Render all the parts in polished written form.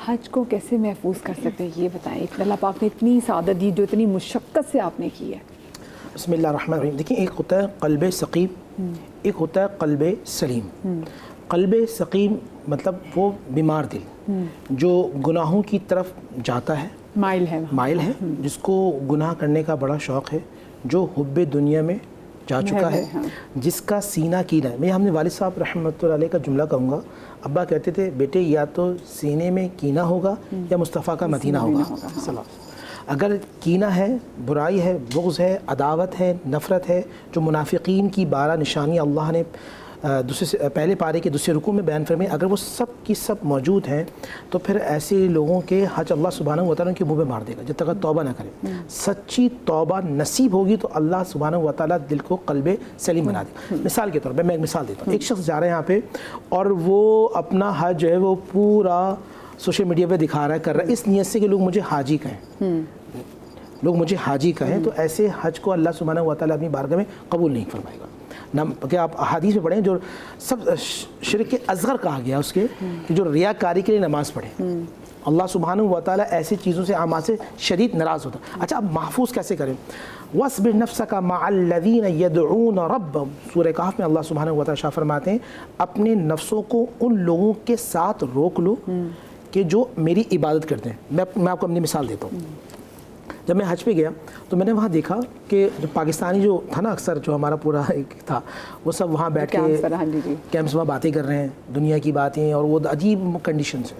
حج کو کیسے محفوظ کر سکتے ہیں یہ بتائیں. اللہ پاک نے اتنی سعادت دی جو اتنی مشقت سے آپ نے کی ہے. بسم اللہ الرحمن الرحیم. دیکھیں ایک ہوتا ہے قلب سقیم، ایک ہوتا ہے قلب سلیم. قلب سقیم مطلب وہ بیمار دل جو گناہوں کی طرف جاتا ہے، مائل ہے، جس کو گناہ کرنے کا بڑا شوق ہے، جو حب دنیا میں جا چکا ہے، جس کا سینہ کینا ہے. میں ہم نے والد صاحب رحمۃ اللہ علیہ کا جملہ کہوں گا. ابا کہتے تھے بیٹے یا تو سینے میں کینہ ہوگا یا مصطفیٰ کا مدینہ ہوگا. اگر کینہ ہے، برائی ہے، بغض ہے، عداوت ہے، نفرت ہے، جو منافقین کی 12 نشانیاں اللہ نے پہلے پارے کے دوسرے رکوع میں بیان فرمائے، اگر وہ سب کی سب موجود ہیں تو پھر ایسے لوگوں کے حج اللہ سبحانہ و تعالیٰ کے منہ میں مار دے گا جب تک توبہ نہ کرے. سچی توبہ نصیب ہوگی تو اللہ سبحانہ و تعالیٰ دل کو قلب سلیم بنا دے. مثال کے طور پہ میں ایک مثال دیتا ہوں. ایک شخص جا رہا ہے یہاں پہ اور وہ اپنا حج جو ہے وہ پورا سوشل میڈیا پہ دکھا رہا ہے، کر رہا ہے اس نیت سے کہ لوگ مجھے حاجی کہیں، لوگ مجھے حاجی کہیں. تو ایسے حج کو اللہ سبحانہ و تعالیٰ اپنی بارگاہ میں قبول نہیں فرمائے گا. نہ کہ آپ احادیث میں پڑھیں جو سب شرک اصغر کہا گیا اس کے کہ جو ریاکاری کے لیے نماز پڑھے. اللہ سبحانہ و تعالیٰ ایسی چیزوں سے اعمال سے شدید ناراض ہوتا. اچھا اب محفوظ کیسے کریں؟ وَاصْبِرْ نَفْسَكَ مَعَ الَّذِينَ يَدْعُونَ رَبَّهُمْ. سورہ کہف میں اللہ سبحانہ و تعالیٰ شاہ فرماتے ہیں اپنے نفسوں کو ان لوگوں کے ساتھ روک لو کہ جو میری عبادت کرتے ہیں. میں آپ کو اپنی مثال دیتا ہوں. جب میں حج پہ گیا تو میں نے وہاں دیکھا کہ جو پاکستانی جو تھا نا اکثر جو ہمارا پورا ایک تھا وہ سب وہاں بیٹھ کے کیمپس میں باتیں کر رہے ہیں، دنیا کی باتیں، اور وہ عجیب کنڈیشنز ہیں.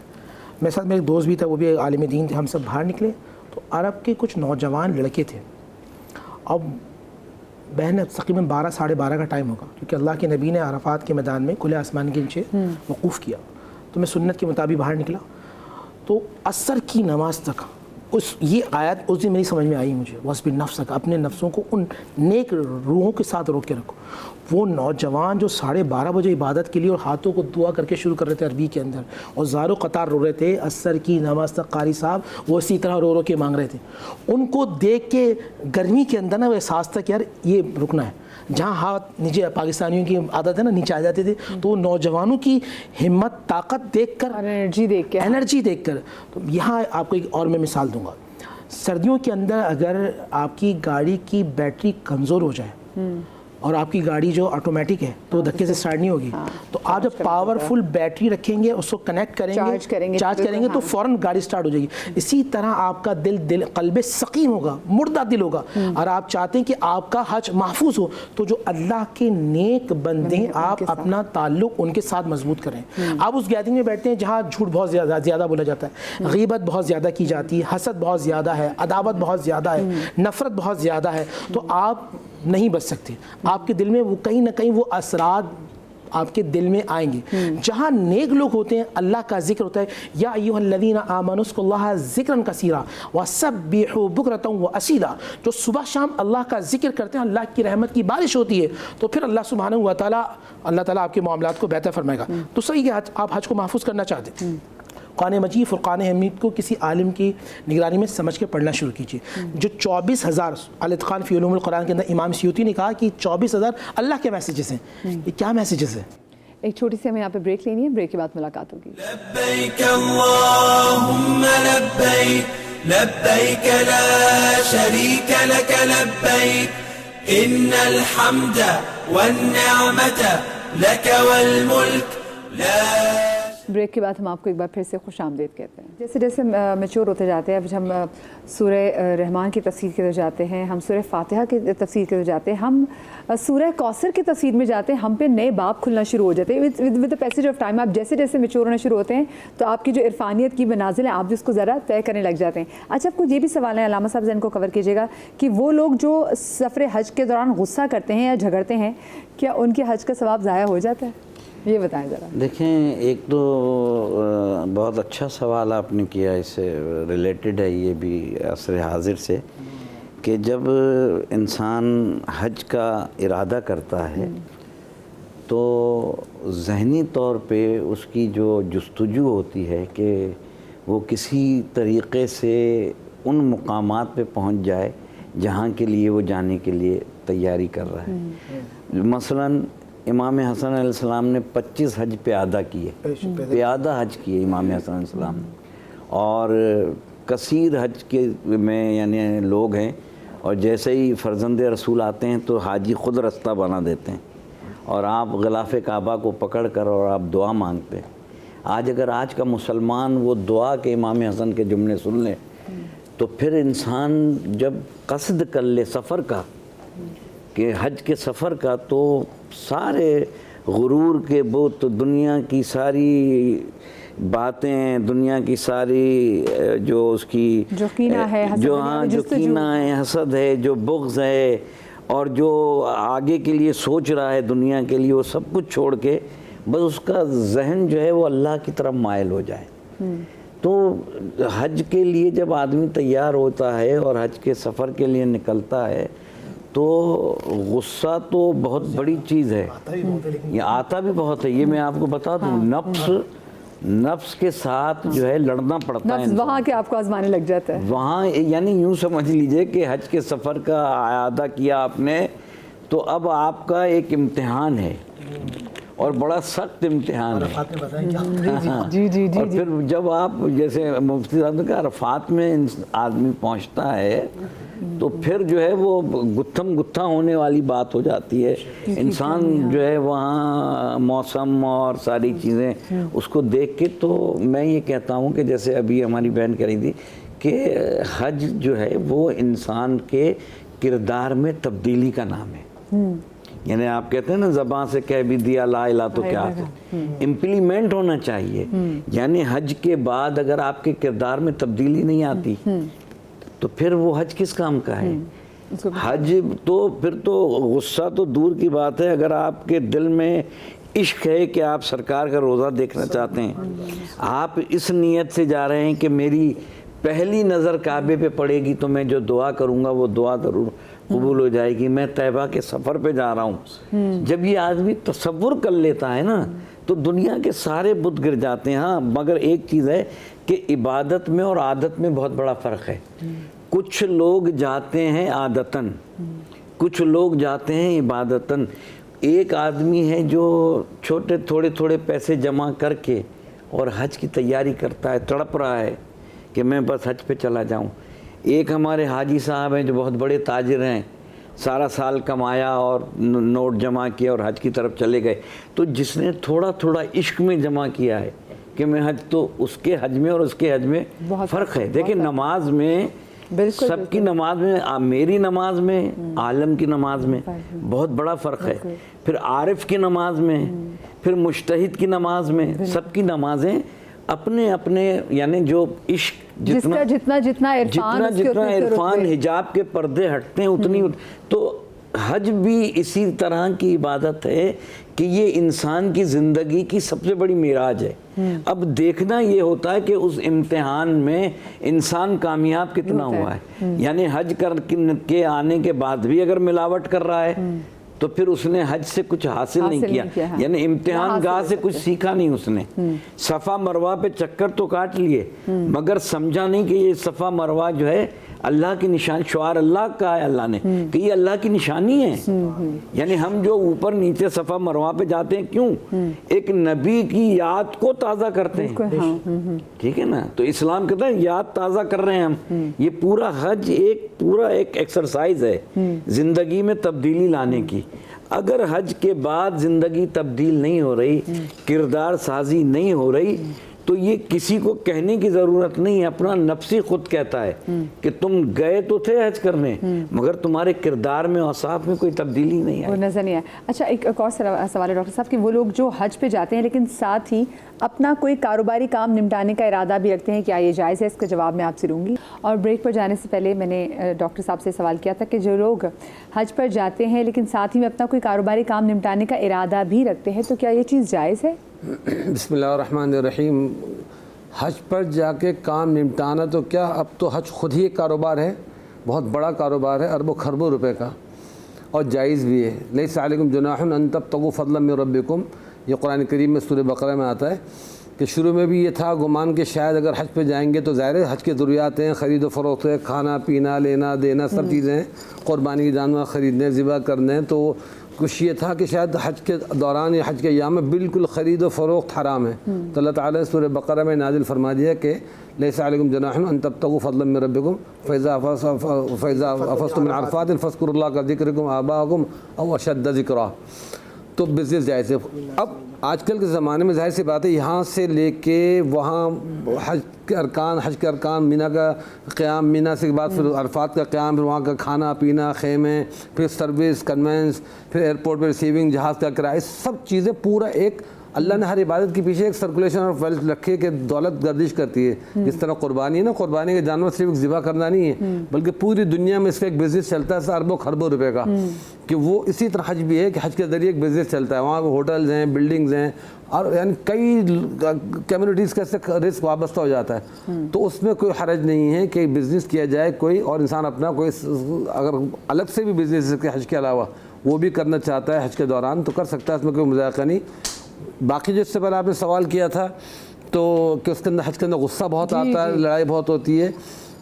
میرے ساتھ میرے دوست بھی تھا، وہ بھی عالم دین تھے. ہم سب باہر نکلے تو عرب کے کچھ نوجوان لڑکے تھے. اب بہن تقریباً 12 ساڑھے 12 کا ٹائم ہوگا کیونکہ اللہ کے نبی نے عرفات کے میدان میں کھلے آسمان کے نیچے وقوف کیا. تو میں سنت کے مطابق باہر نکلا تو عصر کی نماز تک یہ آیت اس دن میری سمجھ میں آئی مجھے. وَاصْبِرْ نَفْسَكَ، اپنے نفسوں کو ان نیک روحوں کے ساتھ روک کے رکھو. وہ نوجوان جو 12:30 بجے عبادت کے لیے اور ہاتھوں کو دعا کر کے شروع کر رہے تھے عربی کے اندر اور زار و قطار رو رہے تھے عصر کی نماز تک، قاری صاحب وہ اسی طرح رو کے مانگ رہے تھے. ان کو دیکھ کے گرمی کے اندر نا وہ احساس تھا کہ یار یہ رکنا ہے. جہاں ہاتھ نیچے پاکستانیوں کی عادت ہے نا نیچے آ جاتے تھے، تو وہ نوجوانوں کی ہمت، طاقت دیکھ کر، انرجی دیکھ کر. تو یہاں آپ کو ایک اور میں مثال دوں گا. سردیوں کے اندر اگر آپ کی گاڑی کی بیٹری کمزور ہو جائے اور آپ کی گاڑی جو آٹومیٹک ہے تو دھکے سے سٹارٹ نہیں ہوگی، تو آپ جب پاورفل بیٹری رکھیں گے، اس کو کنیکٹ کریں گے، چارج کریں گے تو فوراً گاڑی سٹارٹ ہو جائے گی. اسی طرح آپ کا دل قلب سقیم ہوگا، مردہ دل ہوگا، اور آپ چاہتے ہیں کہ آپ کا حج محفوظ ہو تو جو اللہ کے نیک بندے آپ اپنا تعلق ان کے ساتھ مضبوط کریں. آپ اس گیدرنگ میں بیٹھتے ہیں جہاں جھوٹ بہت زیادہ بولا جاتا ہے، غیبت بہت زیادہ کی جاتی ہے، حسد بہت زیادہ ہے، عداوت بہت زیادہ ہے، نفرت بہت زیادہ ہے، تو آپ نہیں بچ سکتے. آپ کے دل میں وہ کہیں نہ کہیں وہ اثرات آپ کے دل میں آئیں گے. جہاں نیک لوگ ہوتے ہیں اللہ کا ذکر ہوتا ہے. یا ایھا الذین آمنوا اذکروا اللہ ذکرا کثیرا وسبحوا بکرۃ واصیلا. جو صبح شام اللہ کا ذکر کرتے ہیں اللہ کی رحمت کی بارش ہوتی ہے تو پھر اللہ سبحانہ و تعالیٰ آپ کے معاملات کو بہتر فرمائے گا. تو صحیح کہ آپ حج کو محفوظ کرنا چاہتے ہیں. قرآن مجید فرقان حمید کو کسی عالم کی نگرانی میں سمجھ کے پڑھنا شروع کیجیے. جو 24,000 الاتقان فی علوم القرآن کے اندر امام سیوطی نے کہا کہ 24,000 اللہ کے میسیجز ہیں. یہ کیا میسیجز ہیں؟ ایک چھوٹی سی ہمیں یہاں پہ بریک لینی ہے، بریک کے بعد ملاقات ہوگی. لبیک اللہم لبیک لبیک لا شریک لک لبیک ان الحمد والنعمت لک والملک لا. بریک کے بعد ہم آپ کو ایک بار پھر سے خوش آمدید کہتے ہیں. جیسے جیسے میچور ہوتے جاتے ہیں، اب ہم سورہ رحمان کی تفسیر کی طرف جاتے ہیں، ہم سورہ فاتحہ کی تفسیر کی طرف جاتے ہیں، ہم سورہ کوثر کی تفسیر میں جاتے ہیں، ہم پہ نئے باب کھلنا شروع ہو جاتے ہیں with the passage of time. آپ جیسے جیسے میچور ہونا شروع ہوتے ہیں تو آپ کی جو عرفانیت کی منازل ہیں آپ بھی اس کو ذرا طے کرنے لگ جاتے ہیں. اچھا آپ کو یہ بھی سوال ہے، علامہ صاحب ذہن کو کور کیجیے گا، کہ وہ لوگ جو سفر حج کے دوران غصہ کرتے ہیں یا جھگڑتے ہیں، کیا ان کے حج کا ثواب ضائع ہو جاتا ہے؟ یہ بتائیں ذرا. دیکھیں ایک تو بہت اچھا سوال آپ نے کیا، اس سے ریلیٹڈ ہے یہ بھی عصر حاضر سے، کہ جب انسان حج کا ارادہ کرتا ہے تو ذہنی طور پہ اس کی جو جستجو ہوتی ہے کہ وہ کسی طریقے سے ان مقامات پہ پہنچ جائے جہاں کے لیے وہ جانے کے لیے تیاری کر رہا ہے. مثلاً امام حسن علیہ السلام نے 25 حج پیادہ کیے، پیادہ حج کیے امام حسن علیہ السلام نے، اور کثیر حج کے میں یعنی لوگ ہیں، اور جیسے ہی فرزند رسول آتے ہیں تو حاجی خود رستہ بنا دیتے ہیں اور آپ غلاف کعبہ کو پکڑ کر اور آپ دعا مانگتے ہیں۔ اگر آج کا مسلمان وہ دعا کے امام حسن کے جملے سن لے تو پھر انسان جب قصد کر لے سفر کا کہ حج کے سفر کا، تو سارے غرور کے بت، دنیا کی ساری باتیں، دنیا کی ساری جو اس کی جو کینہ ہے، جو کینہ ہے، حسد ہے، جو بغض ہے، اور جو آگے کے لیے سوچ رہا ہے دنیا کے لیے، وہ سب کچھ چھوڑ کے بس اس کا ذہن جو ہے وہ اللہ کی طرف مائل ہو جائے۔ تو حج کے لیے جب آدمی تیار ہوتا ہے اور حج کے سفر کے لیے نکلتا ہے تو غصہ تو بہت بڑی چیز ہے، یہ آتا بھی بہت ہے۔ یہ میں آپ کو بتا دوں، نفس کے ساتھ جو ہے لڑنا پڑتا ہے، نفس وہاں کے آپ کو آزمانے لگ جاتا ہے وہاں، یعنی یوں سمجھ لیجئے کہ حج کے سفر کا اعادہ کیا آپ نے تو اب آپ کا ایک امتحان ہے اور بڑا سخت امتحان ہے۔ جی اور پھر جب آپ جیسے مفتی صاحب نے کہا عرفات میں آدمی پہنچتا ہے تو پھر جو ہے وہ گتھم گتھا ہونے والی بات ہو جاتی ہے۔ انسان جو ہے وہاں موسم اور ساری چیزیں اس کو دیکھ کے، تو میں یہ کہتا ہوں کہ جیسے ابھی ہماری بہن کہہ رہی تھی کہ حج جو ہے وہ انسان کے کردار میں تبدیلی کا نام ہے۔ یعنی آپ کہتے ہیں نا زبان سے کہہ بھی دیا لا الہ تو کیا، امپلیمنٹ ہونا چاہیے۔ یعنی حج کے بعد اگر آپ کے کردار میں تبدیلی نہیں آتی تو پھر وہ حج کس کام کا ہے؟ حج تو پھر تو غصہ تو دور کی بات ہے، اگر آپ کے دل میں عشق ہے کہ آپ سرکار کا روزہ دیکھنا چاہتے ہیں، آپ اس نیت سے جا رہے ہیں کہ میری پہلی نظر کعبے پہ پڑے گی تو میں جو دعا کروں گا وہ دعا ضرور قبول ہو جائے گی، میں طیبہ کے سفر پہ جا رہا ہوں۔ جب یہ آدمی تصور کر لیتا ہے نا تو دنیا کے سارے بت گر جاتے ہیں۔ ہاں مگر ایک چیز ہے کہ عبادت میں اور عادت میں بہت بڑا فرق ہے۔ کچھ لوگ جاتے ہیں عادتاً، کچھ لوگ جاتے ہیں عبادتاً۔ ایک آدمی ہے جو چھوٹے تھوڑے پیسے جمع کر کے اور حج کی تیاری کرتا ہے، تڑپ رہا ہے کہ میں بس حج پہ چلا جاؤں۔ ایک ہمارے حاجی صاحب ہیں جو بہت بڑے تاجر ہیں، سارا سال کمایا اور نوٹ جمع کیا اور حج کی طرف چلے گئے۔ تو جس نے تھوڑا عشق میں جمع کیا ہے کہ میں حج، تو اس کے حج میں اور اس کے حج میں فرق ہے۔ دیکھیں نماز میں، سب کی نماز میں، میری نماز میں، عالم کی نماز میں بہت بڑا فرق ہے، پھر عارف کی نماز میں، پھر مجتہد کی نماز میں، سب کی نمازیں اپنے اپنے، یعنی جو عشق جتنا عرفان حجاب کے پردے ہٹتے ہیں اتنی، تو حج بھی اسی طرح کی عبادت ہے کہ یہ انسان کی زندگی کی سب سے بڑی معراج ہے۔ اب دیکھنا یہ ہوتا ہے کہ اس امتحان میں انسان کامیاب کتنا ہوا ہے۔ یعنی حج کر کے آنے کے بعد بھی اگر ملاوٹ کر رہا ہے تو پھر اس نے حج سے کچھ حاصل نہیں کیا، یعنی امتحان گاہ سے کچھ سیکھا نہیں اس نے۔ صفا مروہ پہ چکر تو کاٹ لیے مگر سمجھا نہیں کہ یہ صفا مروہ جو ہے اللہ کی نشانی، شعار اللہ کا ہے، اللہ نے کہ یہ اللہ کی نشانی ہے۔ یعنی ہم جو اوپر نیچے صفا مروہ پہ جاتے ہیں کیوں؟ ایک نبی کی یاد کو تازہ کرتے ہیں، ٹھیک ہے نا؟ تو اسلام کہتا ہے یاد تازہ کر رہے ہیں ہم۔ یہ پورا حج پورا ایک ایکسرسائز ہے زندگی میں تبدیلی لانے کی۔ اگر حج کے بعد زندگی تبدیل نہیں ہو رہی، کردار سازی نہیں ہو رہی، تو یہ کسی کو کہنے کی ضرورت نہیں ہے، اپنا نفسی خود کہتا ہے کہ تم گئے تو تھے حج کرنے مگر تمہارے کردار میں اوصاف میں کوئی تبدیلی نہیں وہ نظر نہیں آیا۔ اچھا ایک اور سوال ہے ڈاکٹر صاحب کہ وہ لوگ جو حج پہ جاتے ہیں لیکن ساتھ ہی اپنا کوئی کاروباری کام نمٹانے کا ارادہ بھی رکھتے ہیں، کیا یہ جائز ہے؟ اس کا جواب میں آپ سے لوں گی۔ اور بریک پر جانے سے پہلے میں نے ڈاکٹر صاحب سے سوال کیا تھا کہ جو لوگ حج پر جاتے ہیں لیکن ساتھ ہی میں اپنا کوئی کاروباری کام نمٹانے کا ارادہ بھی رکھتے ہیں تو کیا یہ چیز جائز ہے؟ بسم اللہ الرحمن الرحیم۔ حج پر جا کے کام نمٹانا تو کیا، اب تو حج خود ہی ایک کاروبار ہے، بہت بڑا کاروبار ہے، اربوں خربوں روپے کا، اور جائز بھی ہے۔ لیس علیکم جناح ان تبتغوا فضلا من ربکم، یہ قرآن کریم میں سورہ بقرہ میں آتا ہے کہ شروع میں بھی یہ تھا گمان کہ شاید اگر حج پہ جائیں گے تو ظاہر ہے حج کے ضروریات ہیں، خرید و فروخت ہے، کھانا پینا لینا دینا سب چیزیں ہیں، قربانی کے جانور خریدنے ذبح کرنے، تو کچھ یہ تھا کہ شاید حج کے دوران یا حج کے ایام میں بالکل خرید و فروخت حرام ہے، تو اللہ تعالیٰ نے سورہ بقرہ میں نازل فرما دیا کہ لیس علیکم جناح ان تبتغوا فضلا من ربکم فاذا افضتم من عرفات فاذکروا اللہ کذکرکم آباءکم او اشد ذکرا، تو بزنس جائز ہے۔ اب آج کل کے زمانے میں ظاہر سی بات ہے یہاں سے لے کے وہاں حج کے ارکان مینا کا قیام، مینا سے بعد پھر عرفات کا قیام، پھر وہاں کا کھانا پینا، خیمے، پھر سروس، کنوینس، پھر ایئرپورٹ پہ ریسیونگ، جہاز کا کرایہ، سب چیزیں پورا ایک اللہ نے ہر عبادت کے پیچھے ایک سرکولیشن آف ویلتھ رکھے کہ دولت گردش کرتی ہے۔ جس طرح قربانی ہے نا، قربانی کے جانور صرف ذبح کرنا نہیں ہے بلکہ پوری دنیا میں اس کا ایک بزنس چلتا ہے اربوں خربوں روپے کا، کہ وہ اسی طرح حج بھی ہے کہ حج کے ذریعے ایک بزنس چلتا ہے، وہاں ہوٹلز ہیں، بلڈنگز ہیں، اور یعنی کئی کمیونٹیز کا رسک وابستہ ہو جاتا ہے، تو اس میں کوئی حرج نہیں ہے کہ بزنس کیا جائے کوئی، اور انسان اپنا کوئی اگر الگ سے بھی بزنس حج کے علاوہ وہ بھی کرنا چاہتا ہے حج کے دوران تو کر سکتا ہے، اس میں کوئی مذاق نہیں۔ باقی جو اس سے پہلے آپ نے سوال کیا تھا تو کہ اس کے اندر حج کے اندر غصہ بہت آتا ہے، لڑائی بہت ہوتی ہے،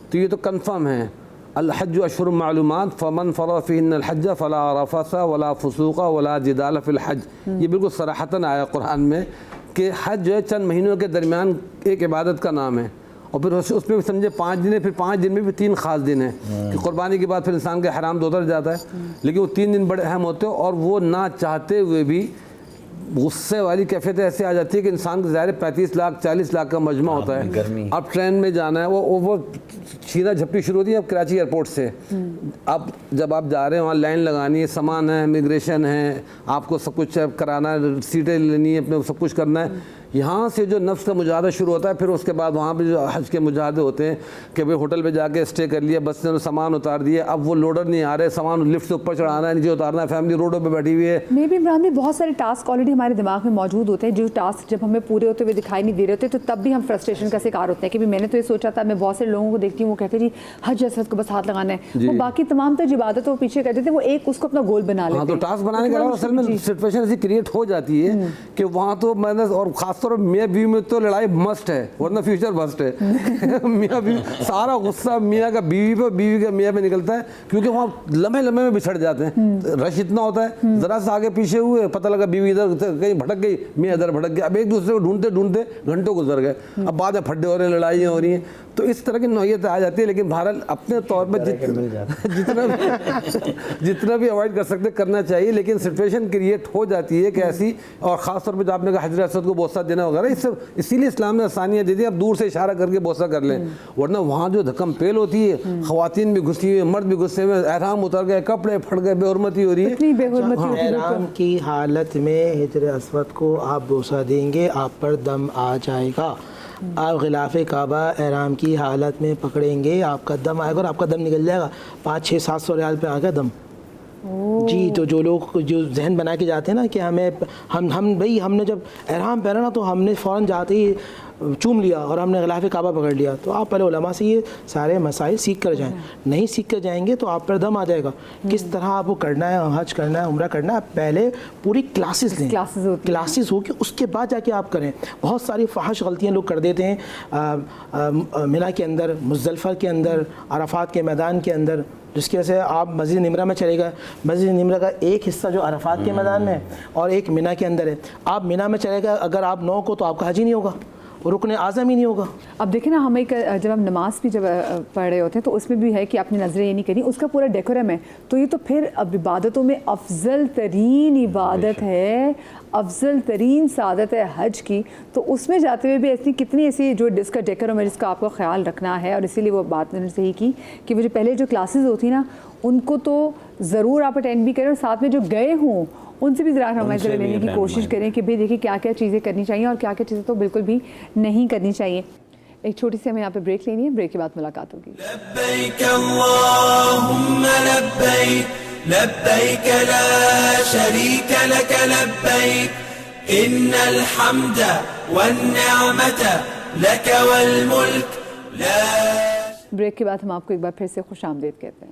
تو یہ تو کنفرم ہے، الحج اشہر معلومات فمن فرض فیہن الحج فلا رفث ولا فسوق ولا جدال فی الحج، یہ بالکل صراحتاً آیا قرآن میں کہ حج جو ہے چند مہینوں کے درمیان ایک عبادت کا نام ہے، اور پھر اس میں بھی سمجھے 5 دن ہے، پھر 5 دن میں بھی 3 خاص دن ہیں کہ قربانی کے بعد پھر انسان کا حرام تو اتر جاتا ہے، لیکن وہ 3 دن بڑے اہم ہوتے ہیں، اور وہ نہ چاہتے ہوئے بھی غصے والی کیفیت ایسے آ جاتی ہے کہ انسان کا ظاہر 35 لاکھ 40 لاکھ کا مجمع ہوتا ہے، اب ٹرین میں جانا ہے، وہ چھینا جھپٹی شروع ہوتی ہے اب کراچی ایئرپورٹ سے، اب جب آپ جا رہے ہیں وہاں لائن لگانی ہے، سامان ہے، امیگریشن ہے، آپ کو سب کچھ کرانا ہے، سیٹیں لینی ہے، اپنے سب کچھ کرنا ہے، یہاں سے جو نفس کا مجاہدہ شروع ہوتا ہے، پھر اس کے بعد وہاں پہ جو حج کے مجاہدے ہوتے ہیں کہ بھئی ہوٹل پہ جا کے اسٹے کر لیا، بس نے سامان اتار دیا، اب وہ لوڈر نہیں آ رہے، سامان لفٹ سے اوپر چڑھانا ہے، نیچے اتارنا ہے، فیملی روڈوں پہ بیٹھی ہوئی ہے۔ میں بھی عمران میں بہت سارے ٹاسک آلریڈی ہمارے دماغ میں موجود ہوتے ہیں، جو ٹاسک جب ہمیں پورے ہوتے ہوئے دکھائی نہیں دے رہے ہوتے تو تب بھی ہم فرسٹریشن کا شکار ہوتے ہیں کہ میں نے تو یہ سوچا تھا، میں بہت سے لوگوں کو دیکھتی ہوں وہ کہتے ہیں جی حج اسود کو بس ہاتھ لگانا ہے، وہ باقی تمام تو عبادتوں کو پیچھے کرتے تھے، وہ ایک اس کو اپنا گول بنا لیتے ہیں۔ ہاں، تو ٹاسک بنانے کے علاوہ اصل میں سچویشن ایسی کریٹ ہو جاتی ہے کہ وہاں تو میں نے، اور خاص طور پر میاں بیوی میں تو لڑائی مسٹ ہے، ورنہ فیوچر مسٹ ہے۔ میاں بیوی سارا غصہ میاں کا بیوی پہ، بیوی کا میاں پہ نکلتا ہے، کیونکہ وہاں لمحے میں بچھڑ جاتے ہیں، رش اتنا ہوتا ہے، ذرا سا آگے پیچھے ہوئے پتہ لگا بیوی ادھر کہیں بھٹک گئی، میاں ادھر بھٹک گیا، اب ایک دوسرے کو ڈھونڈتے ڈھونڈتے گھنٹوں گزر گئے، اب بعد میں پھڈے ہو رہے ہیں، لڑائیاں ہو رہی ہیں، تو اس طرح کی نوعیت آ جاتی ہے، لیکن بہرحال اپنے طور پر جتنا بھی اوائڈ کر سکتے کرنا چاہیے، لیکن سچویشن کریٹ ہو جاتی ہے کہ ایسی، اور خاص طور پہ جو آپ نے کہا حجر اسود کو بوسہ دینا وغیرہ، اسی لیے اسلام نے آسانیاں دے دی، آپ دور سے اشارہ کر کے بوسہ کر لیں، ورنہ وہاں جو دھکم پیل ہوتی ہے، خواتین بھی گھسی ہوئی، مرد بھی غصے میں، احرام اتر گئے، کپڑے پھٹ گئے، بے حرمتی ہو رہی ہے۔ احرام کی حالت میں حجر اسود کو آپ بوسہ دیں گے، آپ پر دم آ جائے گا، آپ غلاف کعبہ احرام کی حالت میں پکڑیں گے، آپ کا دم آئے گا، اور آپ کا دم نکل جائے گا، 500-600-700 ریال پہ آ گیا دم۔ جی، تو جو لوگ جو ذہن بنا کے جاتے ہیں نا کہ ہم نے جب احرام پہنا نا تو ہم نے فوراً جاتے ہی چوم لیا اور ہم نے غلاف کعبہ پکڑ لیا، تو آپ پہلے علماء سے یہ سارے مسائل سیکھ کر جائیں، نہیں سیکھ کر جائیں گے تو آپ پر دم آ جائے گا۔ کس طرح آپ کو کرنا ہے، حج کرنا ہے، عمرہ کرنا ہے، پہلے پوری کلاسز لیں، کلاسز ہو کے اس کے بعد جا کے آپ کریں۔ بہت ساری فحش غلطیاں لوگ کر دیتے ہیں منی کے اندر، مزدلفہ کے اندر، عرفات کے میدان کے اندر، جس کی وجہ سے آپ مسجد نمرہ میں چلے گئے، مسجد نمرہ کا ایک حصہ جو عرفات کے میدان میں ہے اور ایک منی کے اندر ہے، آپ منی میں چلے گئے اگر آپ 9 کو، تو آپ کا حج ہی نہیں ہوگا، رکن اعظم ہی نہیں ہوگا۔ اب دیکھیں نا، ہمیں جب ہم نماز بھی جب پڑھ رہے ہوتے ہیں تو اس میں بھی ہے کہ اپنی نظریں یہ نہیں کرنی، اس کا پورا ڈیکورم ہے، تو یہ تو پھر اب عبادتوں میں افضل ترین عبادت ہے، افضل ترین سعادت ہے حج کی، تو اس میں جاتے ہوئے بھی ایسی کتنی ایسی جو جس کا ڈیکورم ہے، جس کا آپ کو خیال رکھنا ہے، اور اسی لیے وہ بات میں نے صحیح کی کہ وہ جو پہلے جو کلاسز ہوتی نا ان کو تو ضرور آپ اٹینڈ بھی کریں، اور ساتھ میں جو گئے ہوں ان سے بھی ذرا رہنمائی لینے کی کوشش کریں کہ بھئی دیکھیں کیا کیا چیزیں کرنی چاہیے اور کیا کیا چیزیں تو بالکل بھی نہیں کرنی چاہیے۔ ایک چھوٹی سی ہمیں یہاں پہ بریک لینی ہے، بریک کے بعد ملاقات ہوگی۔ لبیک اللہم لبیک لبیک لا شریک لک لبیک ان الحمد والنعمت لک والملک لا۔ بریک کے بعد ہم آپ کو ایک بار پھر سے خوش آمدید کہتے ہیں۔